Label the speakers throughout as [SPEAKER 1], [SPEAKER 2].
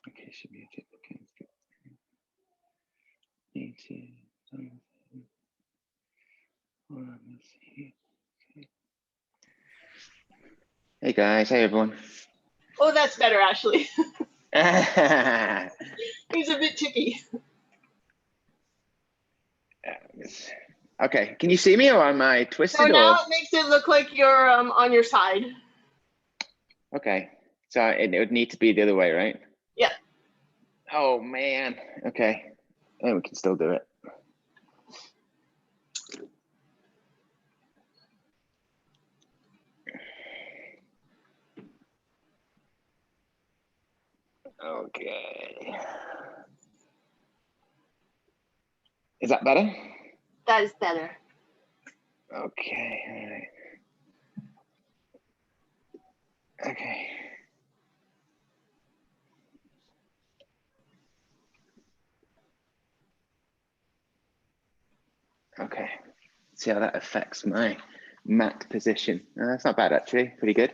[SPEAKER 1] Okay, should be okay. Hey guys, hey everyone.
[SPEAKER 2] Oh, that's better, Ashley. He's a bit ticky.
[SPEAKER 1] Okay, can you see me or am I twisted?
[SPEAKER 2] So now it makes it look like you're on your side.
[SPEAKER 1] Okay, so it would need to be the other way, right?
[SPEAKER 2] Yeah.
[SPEAKER 1] Oh man, okay. And we can still do it. Okay. Is that better?
[SPEAKER 2] That is better.
[SPEAKER 1] Okay, all right. Okay. Okay. See how that affects my mat position. That's not bad actually, pretty good.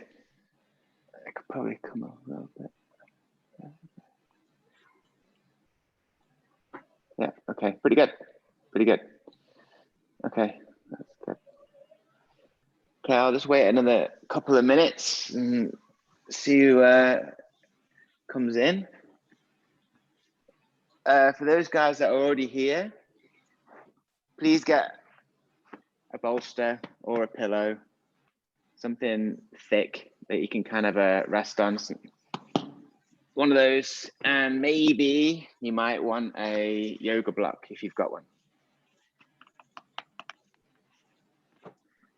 [SPEAKER 1] I could probably come up a little bit. Yeah, okay, pretty good. Pretty good. Okay, that's good. Okay, I'll just wait another couple of minutes and see who comes in. For those guys that are already here, please get a bolster or a pillow, something thick that you can kind of rest on. One of those, and maybe you might want a yoga block if you've got one.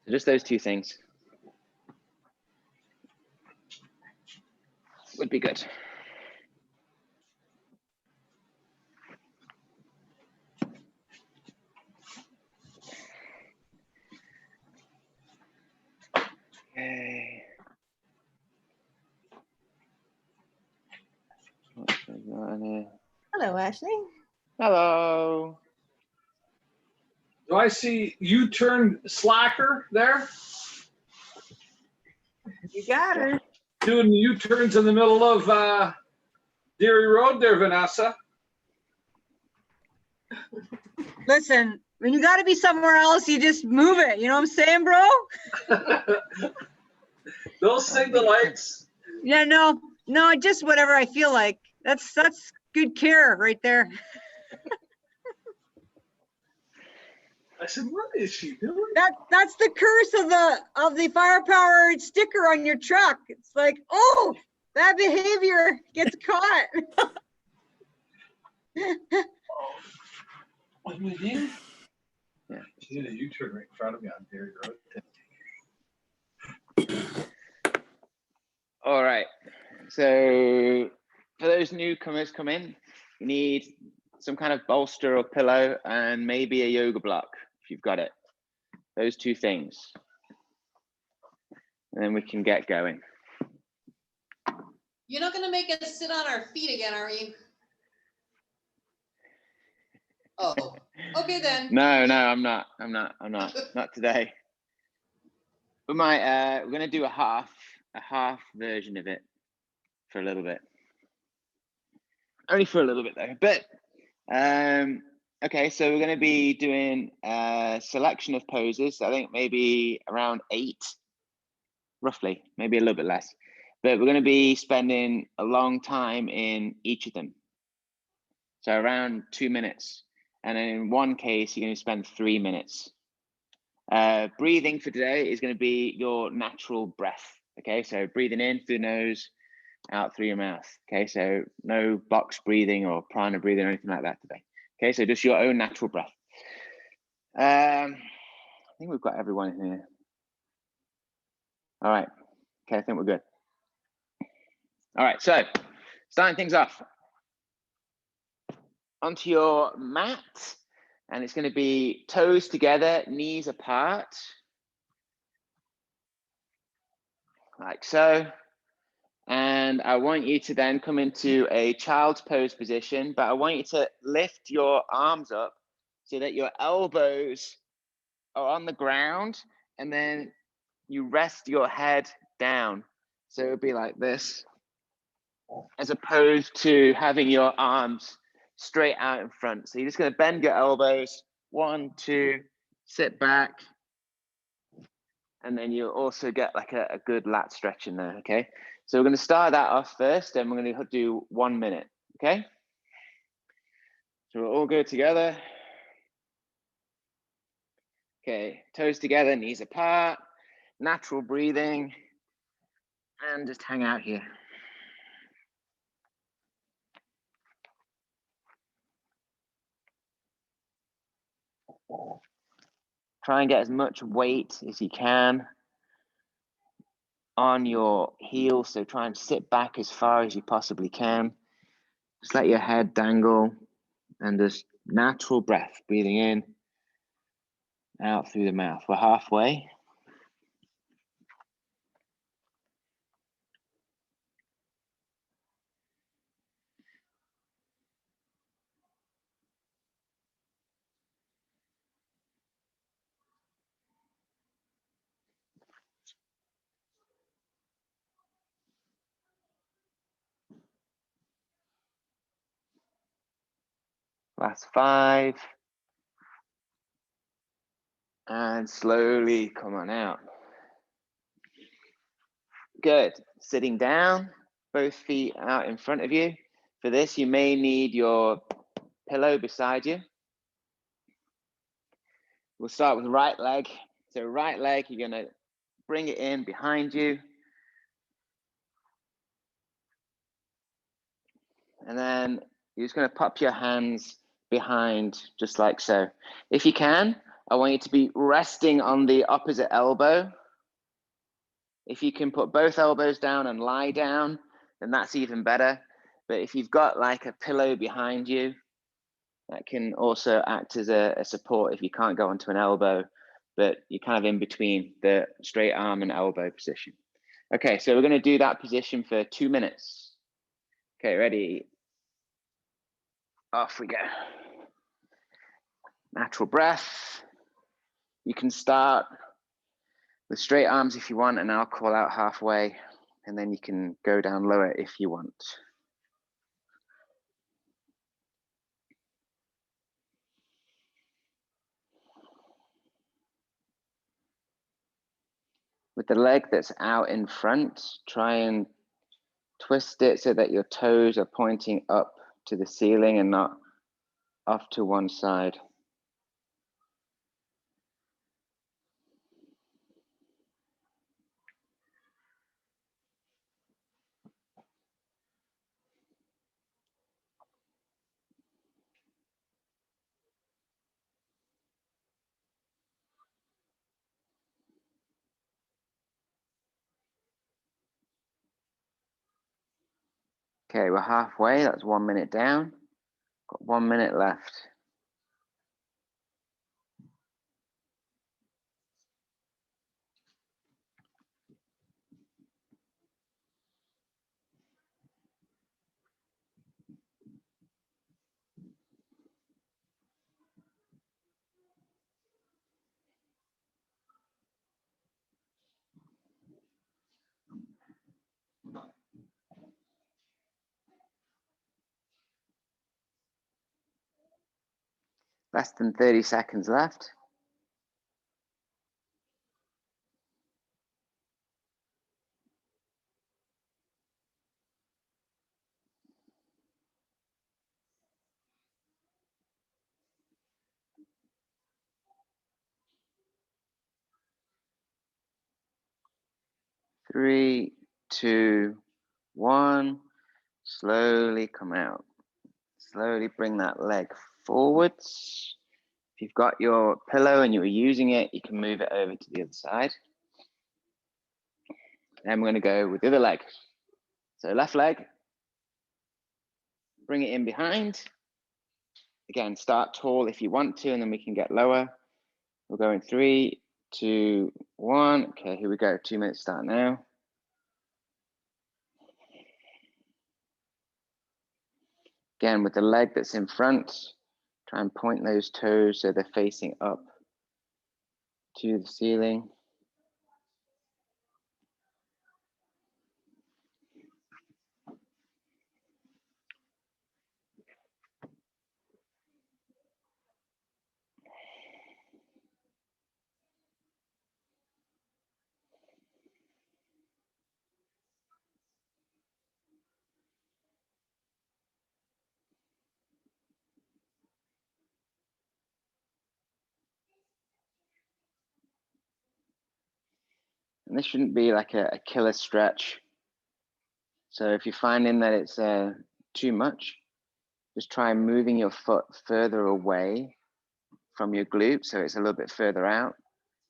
[SPEAKER 1] So just those two things would be good. Okay.
[SPEAKER 2] Hello, Ashley.
[SPEAKER 1] Hello.
[SPEAKER 3] Do I see U-turn slacker there?
[SPEAKER 2] You got her.
[SPEAKER 3] Doing U-turns in the middle of Deary Road there, Vanessa.
[SPEAKER 4] Listen, when you got to be somewhere else, you just move it. You know what I'm saying, bro?
[SPEAKER 3] Those signal lights.
[SPEAKER 4] Yeah, no, just whatever I feel like. That's good care right there.
[SPEAKER 3] I said, what is she doing?
[SPEAKER 4] That's the curse of the firepower sticker on your truck. It's like, oh, that behavior gets caught.
[SPEAKER 3] What do we do?
[SPEAKER 1] Yeah.
[SPEAKER 3] She did a U-turn right in front of me on Deary Road.
[SPEAKER 1] All right. So for those newcomers come in, you need some kind of bolster or pillow and maybe a yoga block if you've got it. Those two things. And then we can get going.
[SPEAKER 5] You're not going to make us sit on our feet again, are you? Oh, okay then.
[SPEAKER 1] No, I'm not. Not today. We might. We're gonna do a half version of it for a little bit. Only for a little bit though. But okay, so we're gonna be doing a selection of poses. I think maybe around 8, roughly, maybe a little bit less. But we're gonna be spending a long time in each of them. So around 2 minutes. And in one case, you're going to spend 3 minutes. Breathing for today is going to be your natural breath. Okay, so breathing in through the nose, out through your mouth. Okay, so no box breathing or prana breathing or anything like that today. Okay, so just your own natural breath. I think we've got everyone in here. All right. Okay, I think we're good. All right, so starting things off. Onto your mat, and it's going to be toes together, knees apart, like so. And I want you to then come into a child's pose position, but I want you to lift your arms up so that your elbows are on the ground, and then you rest your head down. So it would be like this, as opposed to having your arms straight out in front. So you're just going to bend your elbows, 1, 2, sit back, and then you'll also get like a good lat stretch in there, okay? So we're going to start that off first, and we're going to do 1 minute, okay? So we'll all go together. Okay, toes together, knees apart, natural breathing, and just hang out here. Try and get as much weight as you can on your heels, so try and sit back as far as you possibly can. Just let your head dangle, and just natural breath, breathing in, out through the mouth. We're halfway. Last 5. And slowly come on out. Good. Sitting down, both feet out in front of you. For this, you may need your pillow beside you. We'll start with right leg. So right leg, you're going to bring it in behind you. And then you're just going to pop your hands behind, just like so. If you can, I want you to be resting on the opposite elbow. If you can put both elbows down and lie down, then that's even better. But if you've got like a pillow behind you, that can also act as a support if you can't go onto an elbow, but you're kind of in between the straight arm and elbow position. Okay, so we're going to do that position for 2 minutes. Okay, ready? Off we go. Natural breath. You can start with straight arms if you want, and I'll call out halfway, and then you can go down lower if you want. With the leg that's out in front, try and twist it so that your toes are pointing up to the ceiling and not off to one side. Okay, we're halfway. That's 1 minute down. Got 1 minute left. Less than 30 seconds left. Three, two, one. Slowly come out. Slowly bring that leg forwards. If you've got your pillow and you're using it, you can move it over to the other side. Then we're going to go with the other leg. So left leg, bring it in behind. Again, start tall if you want to, and then we can get lower. We'll go in 3, 2, 1. Okay, here we go. 2 minutes start now. Again, with the leg that's in front, try and point those toes so they're facing up to the ceiling. And this shouldn't be like a killer stretch. So if you're finding that it's too much, just try moving your foot further away from your glute so it's a little bit further out.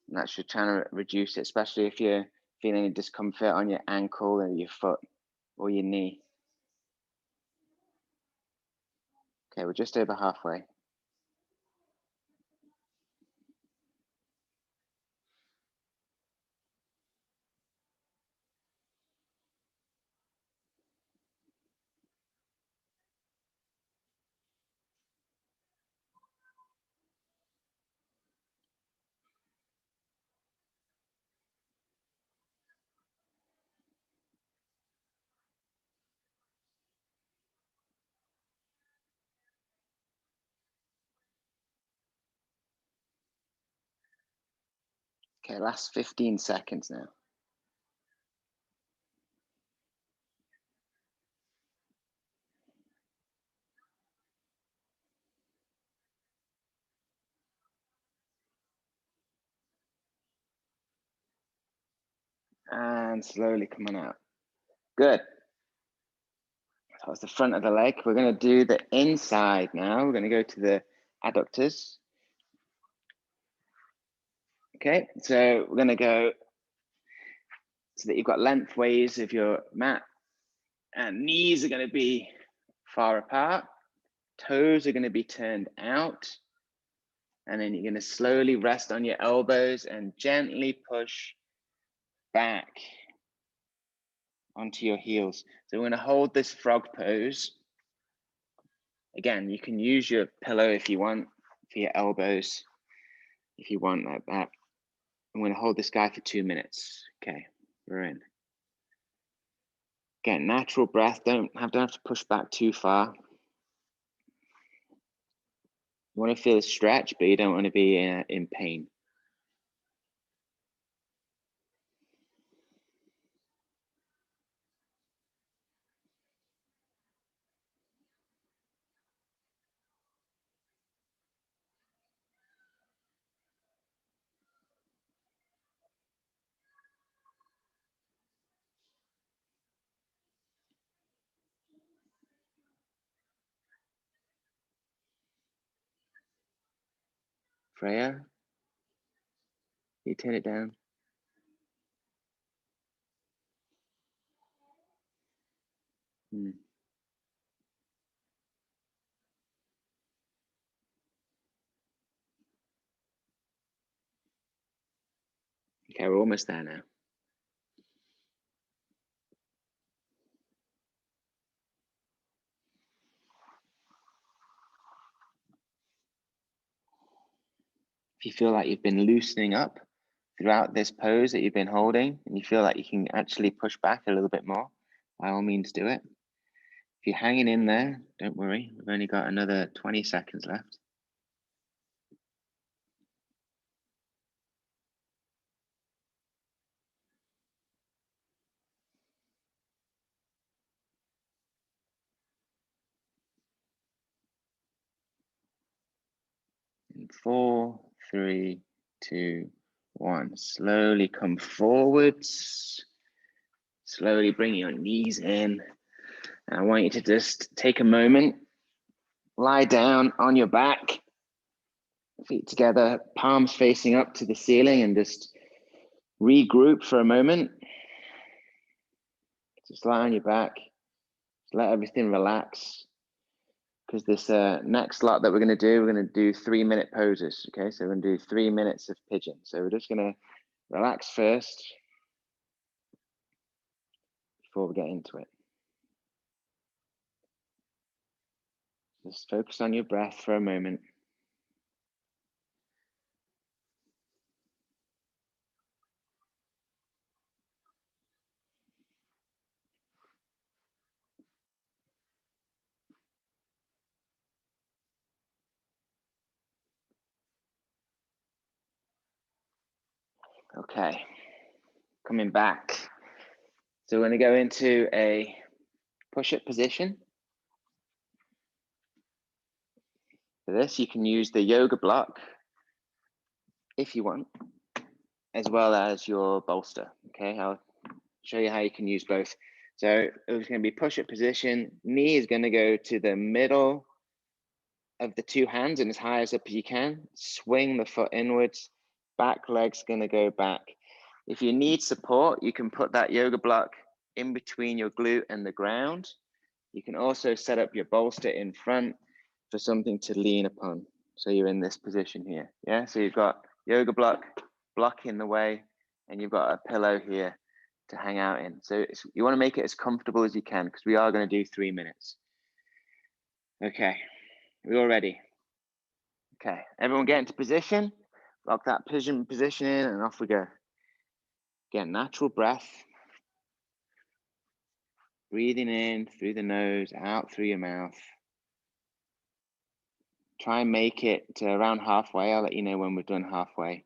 [SPEAKER 1] And that should try to reduce it, especially if you're feeling a discomfort on your ankle or your foot or your knee. Okay, we're just over halfway. Okay, last 15 seconds now. And slowly coming out. Good. So that's the front of the leg. We're going to do the inside now. We're going to go to the adductors. Okay, so we're going to go so that you've got lengthways of your mat, and knees are going to be far apart. Toes are going to be turned out. And then you're going to slowly rest on your elbows and gently push back onto your heels. So we're going to hold this frog pose. Again, you can use your pillow if you want for your elbows, if you want like that. I'm going to hold this guy for 2 minutes. Okay, we're in. Again, natural breath. Don't have to push back too far. You want to feel a stretch, but you don't want to be in pain. Freya, you turn it down. Okay, we're almost there now. If you feel like you've been loosening up throughout this pose that you've been holding, and you feel like you can actually push back a little bit more, by all means do it. If you're hanging in there, don't worry. We've only got another 20 seconds left. In 4, 3, 2, 1. Slowly come forwards. Slowly bring your knees in. And I want you to just take a moment, lie down on your back, Feet together, palms facing up to the ceiling, and just regroup for a moment. Just lie on your back. Just let everything relax. Because this next lot that we're going to do 3-minute poses. Okay, so we're going to do 3 minutes of pigeon. So we're just going to relax first before we get into it. Just focus on your breath for a moment. Okay, coming back. So we're going to go into a push-up position. For this, you can use the yoga block if you want, as well as your bolster. Okay, I'll show you how you can use both. So it's going to be push-up position. Knee is going to go to the middle of the two hands and as high as up as you can. Swing the foot inwards. Back leg's going to go back. If you need support, you can put that yoga block in between your glute and the ground. You can also set up your bolster in front for something to lean upon. So you're in this position here. Yeah, so you've got yoga block in the way, and you've got a pillow here to hang out in. So you want to make it as comfortable as you can, because we are going to do 3 minutes. Okay, we all ready? Okay, everyone get into position. Lock that pigeon position in, and off we go. Again, natural breath. Breathing in through the nose, out through your mouth. Try and make it to around halfway. I'll let you know when we're done halfway.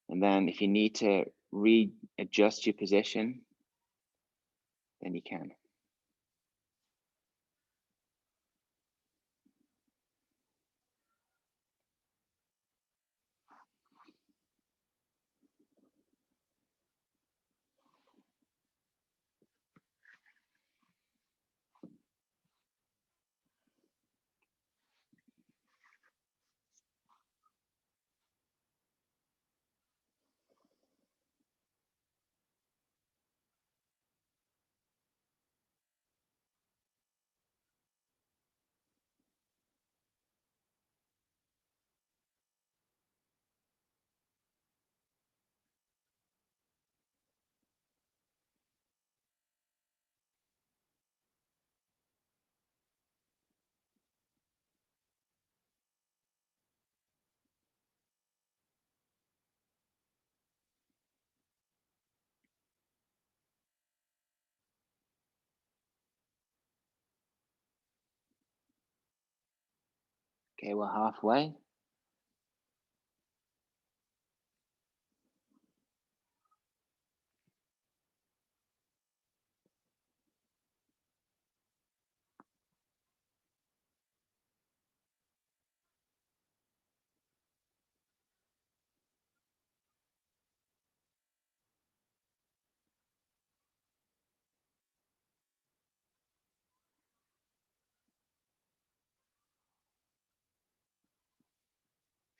[SPEAKER 1] And then if you need to readjust your position, then you can. Okay, we're halfway.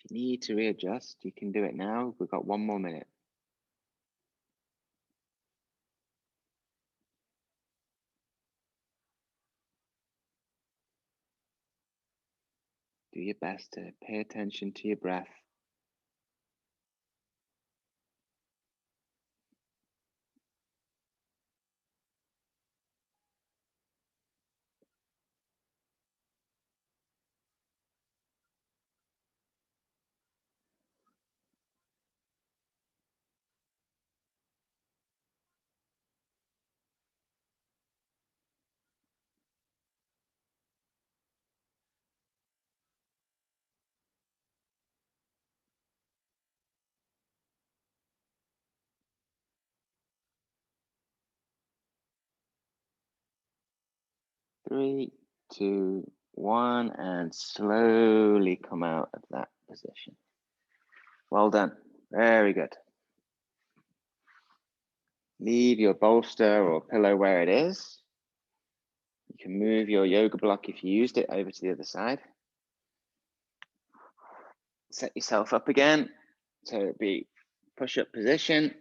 [SPEAKER 1] If you need to readjust, you can do it now. We've got 1 more minute. Do your best to pay attention to your breath. Three, two, one, and slowly come out of that position. Well done. Very good. Leave your bolster or pillow where it is. You can move your yoga block if you used it over to the other side. set yourself up again. So it'd be push-up position.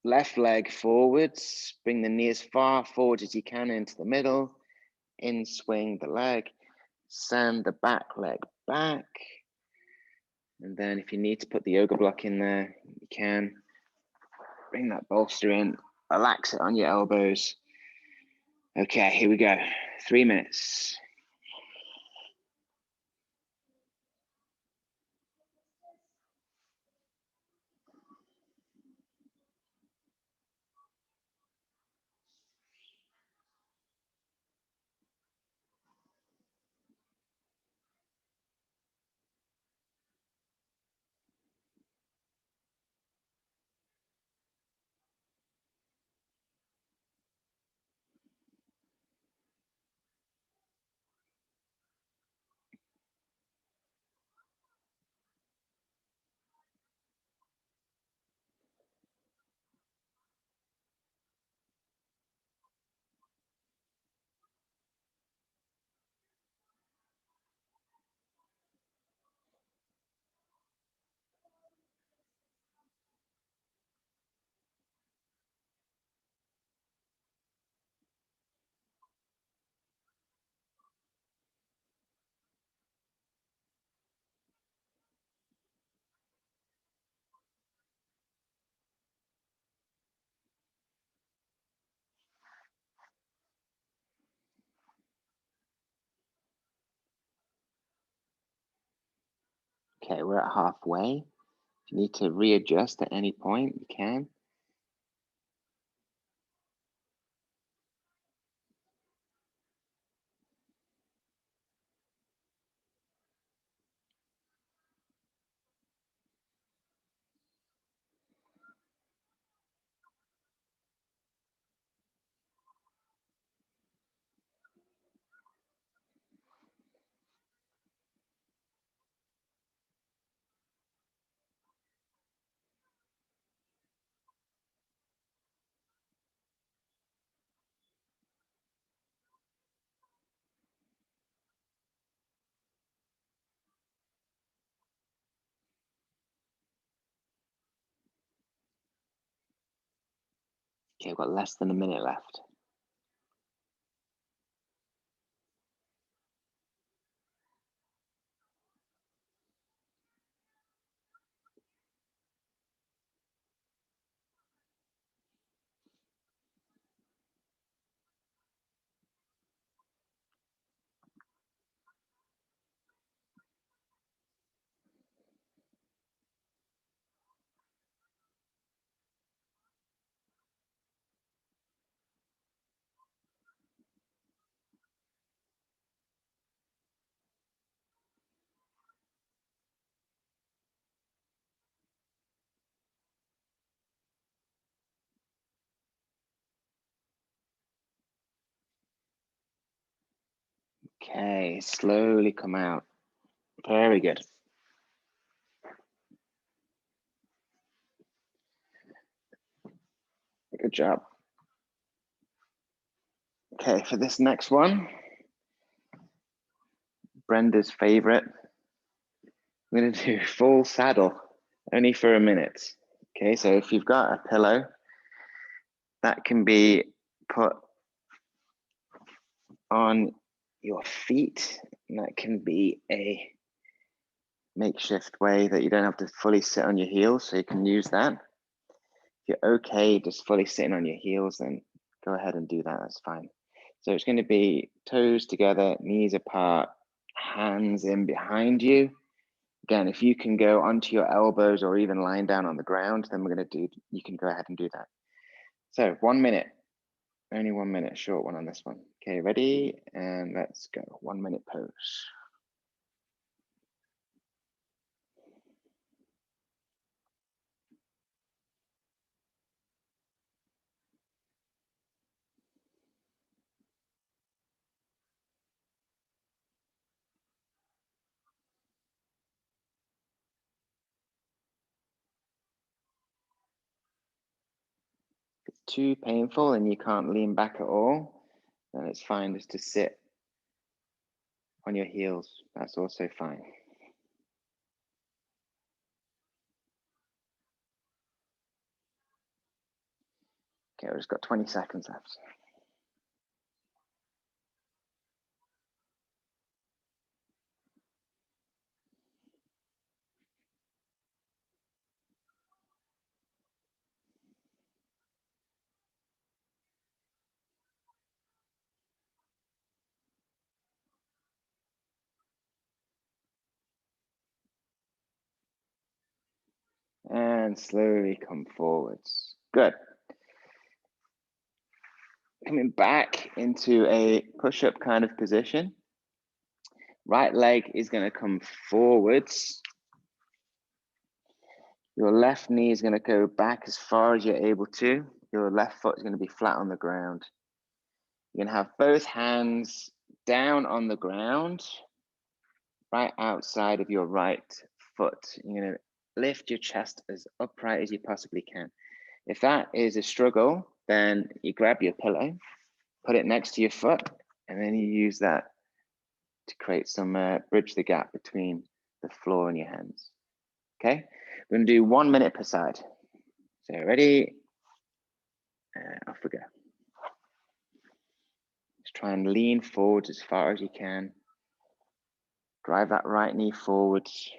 [SPEAKER 1] Left leg forwards, bring the knee as far forward as you can into the middle. In swing the leg, send the back leg back. And then if you need to put the yoga block in there, you can. Bring that bolster in, relax it on your elbows. Okay, here we go. 3 minutes. Okay, we're at halfway. If you need to readjust at any point, you can. Okay, we've got less than a minute left. Okay, slowly come out. Very good. Good job. Okay, for this next one, Brenda's favorite, I'm going to do full saddle, only for a minute. Okay, so if you've got a pillow, that can be put on your feet, and that can be a makeshift way that you don't have to fully sit on your heels, so you can use that. If you're okay just fully sitting on your heels, then go ahead and do that, that's fine. So it's going to be toes together, knees apart, hands in behind you. Again, if you can go onto your elbows or even lying down on the ground, then we're going to do, you can go ahead and do that. So 1 minute, only 1 minute, short one on this one. Okay, ready? And let's go. 1 minute pose. If it's too painful and you can't lean back at all, then it's fine just to sit on your heels. That's also fine. Okay, we've just got 20 seconds left. And slowly come forwards. Good. Coming back into a push-up kind of position. Right leg is going to come forwards. Your left knee is going to go back as far as you're able to. Your left foot is going to be flat on the ground. You're going to have both hands down on the ground, right outside of your right foot. You're going to lift your chest as upright as you possibly can. If that is a struggle, then you grab your pillow, put it next to your foot, and then you use that to create some bridge the gap between the floor and your hands. Okay, we're going to do 1 minute per side. So ready? Off we go. Just try and lean forward as far as you can. Drive that right knee forwards.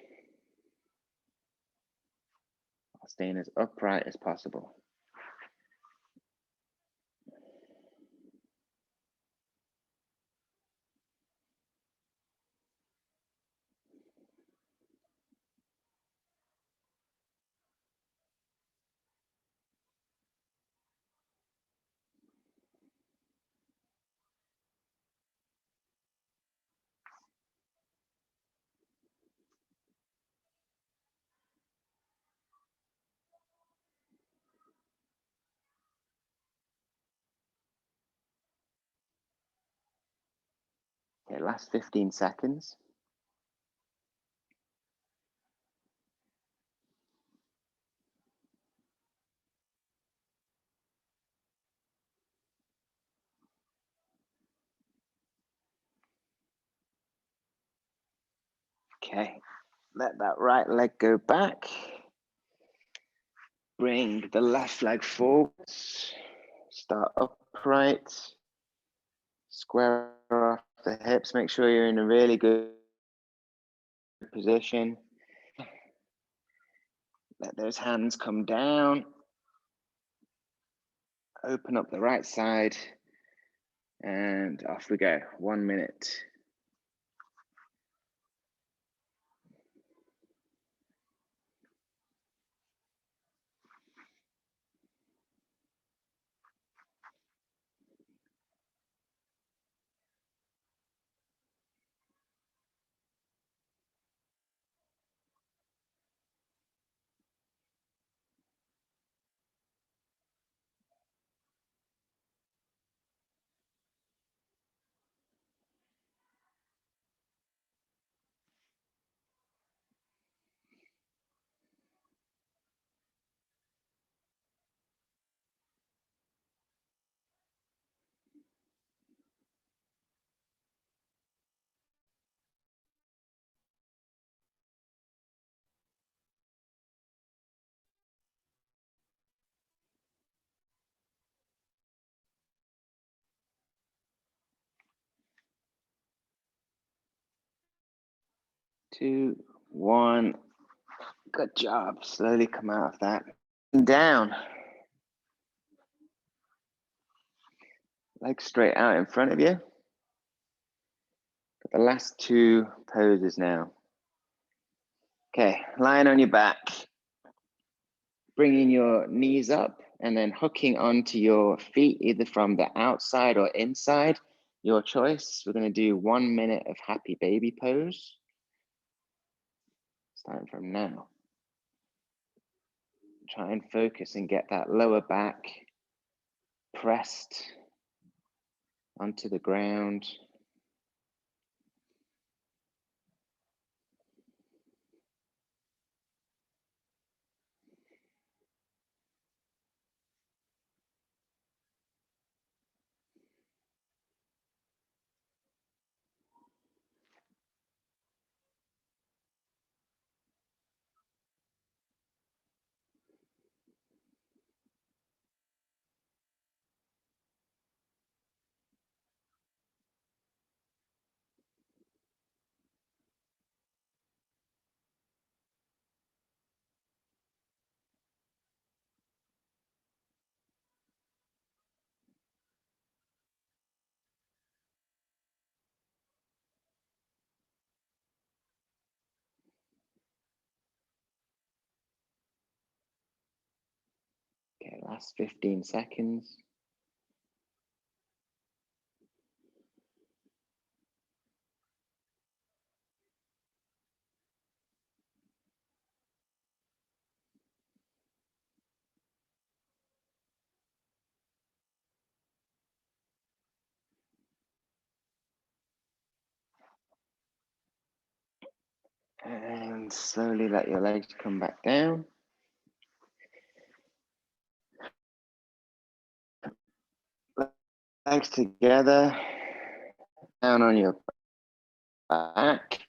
[SPEAKER 1] While staying as upright as possible. Okay, last 15 seconds. Okay, let that right leg go back. Bring the left leg forwards. Start upright. Square off the hips. Make sure you're in a really good position. Let those hands come down. Open up the right side. And off we go. 1 minute. Two, one. Good job. Slowly come out of that. Down. Legs straight out in front of you. Got the last two poses now. Okay, lying on your back. Bringing your knees up and then hooking onto your feet, either from the outside or inside, your choice. We're going to do 1 minute of happy baby pose. Starting from now. Try and focus and get that lower back pressed onto the ground. last 15 seconds. And slowly let your legs come back down. Legs together, down on your back.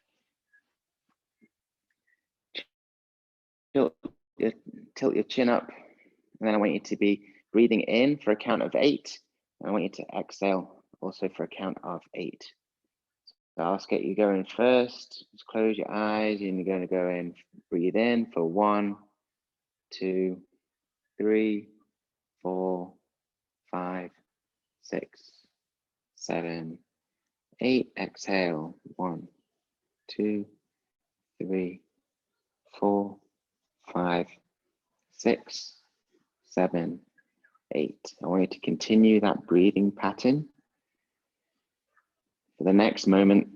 [SPEAKER 1] Tilt your chin up, and then I want you to be breathing in for a count of 8. And I want you to exhale also for a count of 8. So I'll get you going first. Just close your eyes, and you're going to go in, breathe in for 1, 2, 3, 4, 5, 6, 7, 8. Exhale. 1, 2, 3, 4, 5, 6, 7, 8. I want you to continue that breathing pattern for the next moment.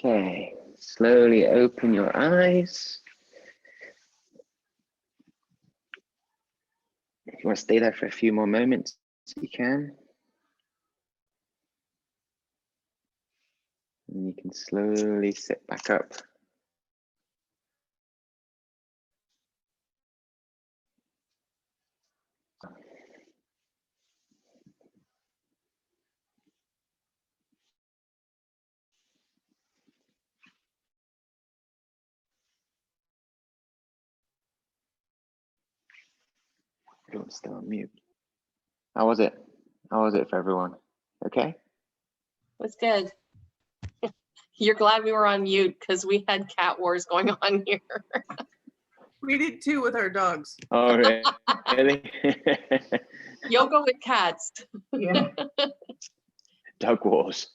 [SPEAKER 1] Okay, slowly open your eyes. If you want to stay there for a few more moments, you can. And you can slowly sit back up. Everyone's still on mute. How was it? How was it for everyone? Okay?
[SPEAKER 6] Was good. You're glad we were on mute because we had cat wars going on here.
[SPEAKER 7] We did too with our dogs.
[SPEAKER 1] Oh, really?
[SPEAKER 6] Yoga with cats.
[SPEAKER 2] Yeah.
[SPEAKER 1] Dog wars.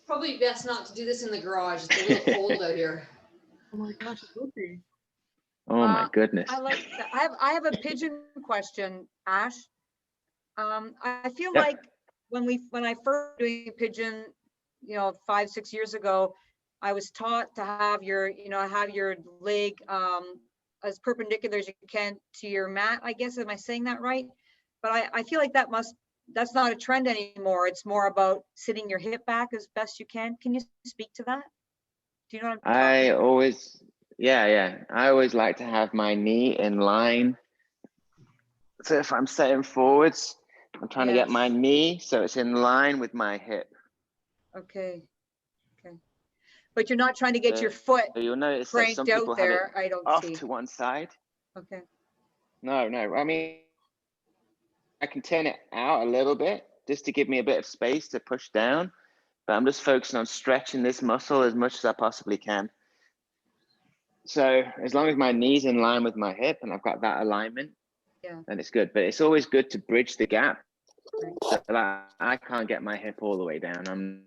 [SPEAKER 5] Probably best not to do this in the garage. It's a little cold out here.
[SPEAKER 7] Oh my gosh, it would be.
[SPEAKER 1] Oh my goodness.
[SPEAKER 4] I like that. I have a pigeon question, Ash. I feel
[SPEAKER 1] Yep.
[SPEAKER 4] like when I first doing pigeon, 5, 6 years ago, I was taught to have your leg as perpendicular as you can to your mat. I guess, am I saying that right? But I feel like that's not a trend anymore. It's more about sitting your hip back as best you can. Can you speak to that? Do you know what I'm talking about?
[SPEAKER 1] I always like to have my knee in line. So if I'm setting forwards, I'm trying to get my
[SPEAKER 4] Yes.
[SPEAKER 1] knee so it's in line with my hip.
[SPEAKER 4] Okay. But you're not trying to get your foot
[SPEAKER 1] So you'll notice that
[SPEAKER 4] cranked
[SPEAKER 1] some people
[SPEAKER 4] out
[SPEAKER 1] have it
[SPEAKER 4] there. I don't
[SPEAKER 1] off
[SPEAKER 4] see.
[SPEAKER 1] to one side.
[SPEAKER 4] Okay.
[SPEAKER 1] No. I mean, I can turn it out a little bit just to give me a bit of space to push down, but I'm just focusing on stretching this muscle as much as I possibly can. So as long as my knee's in line with my hip and I've got that alignment, then it's good. But it's always good to bridge the gap.
[SPEAKER 4] Right.
[SPEAKER 1] So like, I can't get my hip all the way down. I'm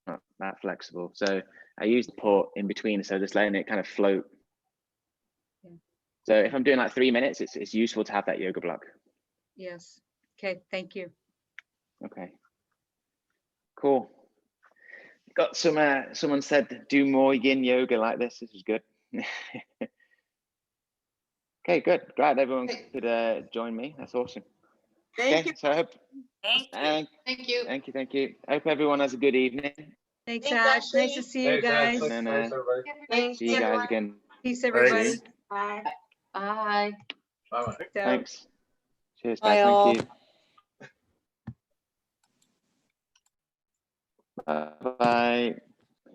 [SPEAKER 1] not that flexible. So I use the port in between, so just letting it kind of float.
[SPEAKER 4] Yeah.
[SPEAKER 1] So if I'm doing like 3 minutes, it's useful to have that yoga block.
[SPEAKER 4] Yes. Okay. Thank you.
[SPEAKER 1] Okay. Cool. Got some, someone said do more yin yoga like this. This is good. Okay, good. Glad everyone
[SPEAKER 5] Okay.
[SPEAKER 1] could join me. That's awesome.
[SPEAKER 7] Thank
[SPEAKER 1] Okay,
[SPEAKER 7] you.
[SPEAKER 1] so I hope,
[SPEAKER 7] Thank you.
[SPEAKER 5] Thank you.
[SPEAKER 1] thank you. I hope everyone has a good evening.
[SPEAKER 4] Thanks,
[SPEAKER 2] Thanks,
[SPEAKER 4] Ash. Nice to
[SPEAKER 2] Ashley.
[SPEAKER 4] see you guys.
[SPEAKER 3] Thanks,
[SPEAKER 1] And then,
[SPEAKER 3] thanks, everybody.
[SPEAKER 2] Thanks,
[SPEAKER 1] see you guys
[SPEAKER 2] everyone.
[SPEAKER 1] again.
[SPEAKER 4] Peace, everybody.
[SPEAKER 2] Bye.
[SPEAKER 6] Bye.
[SPEAKER 3] Bye-bye.
[SPEAKER 4] So-
[SPEAKER 1] Thanks. Cheers,
[SPEAKER 8] Bye,
[SPEAKER 1] guys.
[SPEAKER 8] all.
[SPEAKER 1] Thank you. Bye.